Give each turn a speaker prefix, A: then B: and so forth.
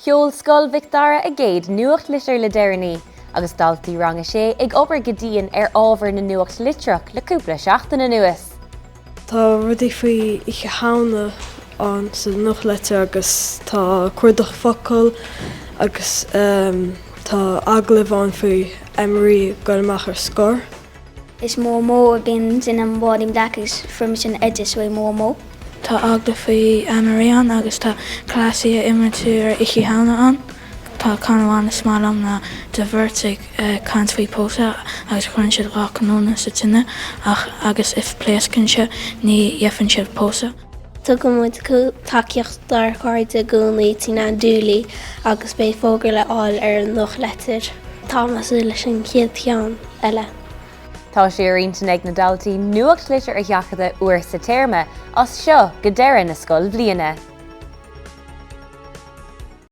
A: Cheol Scoil Mhic Dara a géad Nuachtlitir le deireanaí, agus daltaí rang sé ag obair go dtíon ar ábhar na Nuachtlitreach le cúpla seachtaina nuas.
B: Tá rudí faoi ich hána an sa Nuachtlitir agus tá cuardach focail agus tá aglah an faoi Emery goilmeach ar scór.
C: Is mó a bhíonn in an bhádim dachas from sin edis bhfuil mó.
D: Tá agla faoi Emery an agus tá clásaí imimeú ar ichi hána an. Tá canháin is málam na de bhirrtaigh cant faoi pósa agus chuann siad rá canóna sa tine agus if pléascann se ní dhéanfann siad pósa.
E: Tá go muid takeíocht dar chuirde gúnaí tí na dúlaí agus bé fógra le áil ar an Nuachtlitir. Támas leis an chéad teán eile.
A: Tá sé arínta ag na daltaí Nuachtlitir a dheachada uair sa téirme as seo go deireadh na scoil bliana.